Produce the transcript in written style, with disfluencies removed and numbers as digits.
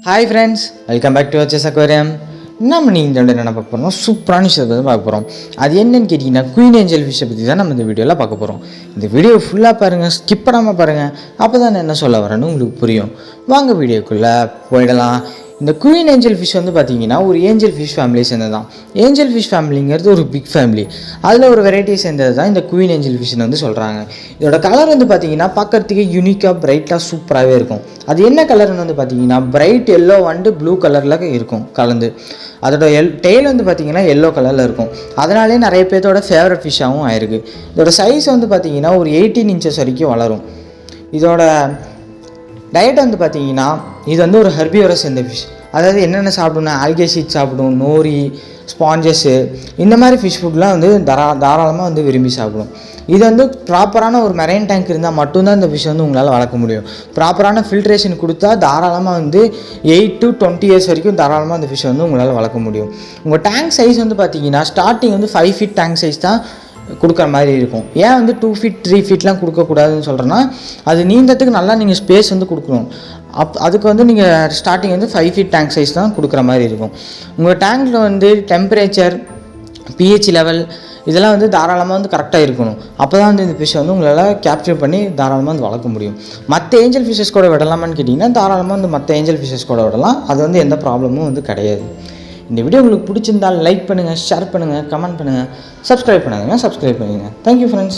Hi friends, welcome back to HS aquarium. நம்ம நீங்கள் என்ன பார்க்க போகிறோம், சூப்பரான விஷயத்தை பற்றி பார்க்க போகிறோம். அது என்னென்னு கேட்டிங்கன்னா, குயின் ஏஞ்சல் ஃபிஷ்ஷை பற்றி தான் நம்ம இந்த வீடியோவில் பார்க்க போகிறோம். இந்த வீடியோ ஃபுல்லாக பாருங்கள், ஸ்கிப் பண்ணாமல் பாருங்கள். அப்போ தான் என்ன சொல்ல வரேன்னு உங்களுக்கு புரியும். வாங்க வீடியோக்குள்ளே போயிடலாம். இந்த குயின் ஏஞ்சல் ஃபிஷ் வந்து பார்த்திங்கன்னா ஒரு ஏஞ்சல் ஃபிஷ் ஃபேமிலியை சேர்ந்தது தான். ஏஞ்சல் ஃபிஷ் ஃபேமிலிங்கிறது ஒரு பிக் ஃபேமிலி. அதில் ஒரு வெரைட்டியை சேர்ந்தது தான் இந்த குயின் ஏஞ்சல் ஃபிஷ்னு வந்து சொல்கிறாங்க. இதோட கலர் வந்து பார்த்திங்கன்னா பார்க்குறதுக்கு யூனிக்காக பிரைட்டாக சூப்பராகவே இருக்கும். அது என்ன கலர்னு வந்து பார்த்திங்கன்னா பிரைட் எல்லோ அண்டு ப்ளூ கலரில் இருக்கும் கலந்து. அதோட டெய்ல் வந்து பார்த்திங்கன்னா எல்லோ கலரில் இருக்கும். அதனாலே நிறைய பேர்த்தோட ஃபேவரட் ஃபிஷ்ஷாகவும் ஆயிருக்கு. இதோட சைஸ் வந்து பார்த்திங்கன்னா ஒரு 18 இன்ச்சஸ் வரைக்கும் வளரும். இதோட டயட் வந்து பார்த்திங்கன்னா இது வந்து ஒரு ஹெர்பிவோரஸ் சேர்ந்த ஃபிஷ். அதாவது என்னென்ன சாப்பிடும்னா ஆல்கே ஷீட் சாப்பிடும், நோரி, ஸ்பாஞ்சஸ்ஸு, இந்த மாதிரி ஃபிஷ் ஃபுட்லாம் வந்து தாராளமாக வந்து விரும்பி சாப்பிடும். இது வந்து ப்ராப்பரான ஒரு மெரைன் டேங்க் இருந்தால் மட்டும்தான் இந்த ஃபிஷ் வந்து உங்களால் வளர்க்க முடியும். ப்ராப்பரான ஃபில்ட்ரேஷன் கொடுத்தா தாராளமாக வந்து 8 to 20 இயர்ஸ் வரைக்கும் தாராளமாக அந்த ஃபிஷ் வந்து உங்களால் வளர்க்க முடியும். உங்கள் டேங்க் சைஸ் வந்து பார்த்திங்கன்னா ஸ்டார்டிங் வந்து 5 feet டேங்க் சைஸ் தான் கொடுக்குற மாதிரி இருக்கும். ஏன் வந்து 2 feet 3 feetலாம் கொடுக்கக்கூடாதுன்னு சொல்கிறேன்னா, அது நீந்தத்துக்கு நல்லா நீங்கள் ஸ்பேஸ் வந்து கொடுக்கணும். அதுக்கு வந்து நீங்கள் ஸ்டார்டிங் வந்து 5 feet டேங்க் சைஸ் தான் கொடுக்குற மாதிரி இருக்கும். உங்கள் டேங்கில் வந்து டெம்பரேச்சர், pH லெவல் இதெல்லாம் வந்து தாராளமாக வந்து கரெக்டாக இருக்கணும். அப்போ தான் வந்து இந்த ஃபிஷ்ஷை வந்து உங்களால் கேப்சர் பண்ணி தாராளமாக வந்து வளர்க்க முடியும். மற்ற ஏஞ்சல் ஃபிஷ்ஷஸ் கூட விடலாமான்னு கேட்டிங்கன்னா தாராளமாக வந்து மற்ற ஏஞ்சல் ஃபிஷ்ஷஸ் கூட விடலாம். அது வந்து எந்த ப்ராப்ளமும் வந்து கிடையாது. இந்த வீடியோ உங்களுக்கு பிடிச்சிருந்தால் லைக் பண்ணுங்கள், ஷேர் பண்ணுங்கள், கமெண்ட் பண்ணுங்கள், சப்ஸ்கிரைப் பண்ணுங்கள். Thank you friends.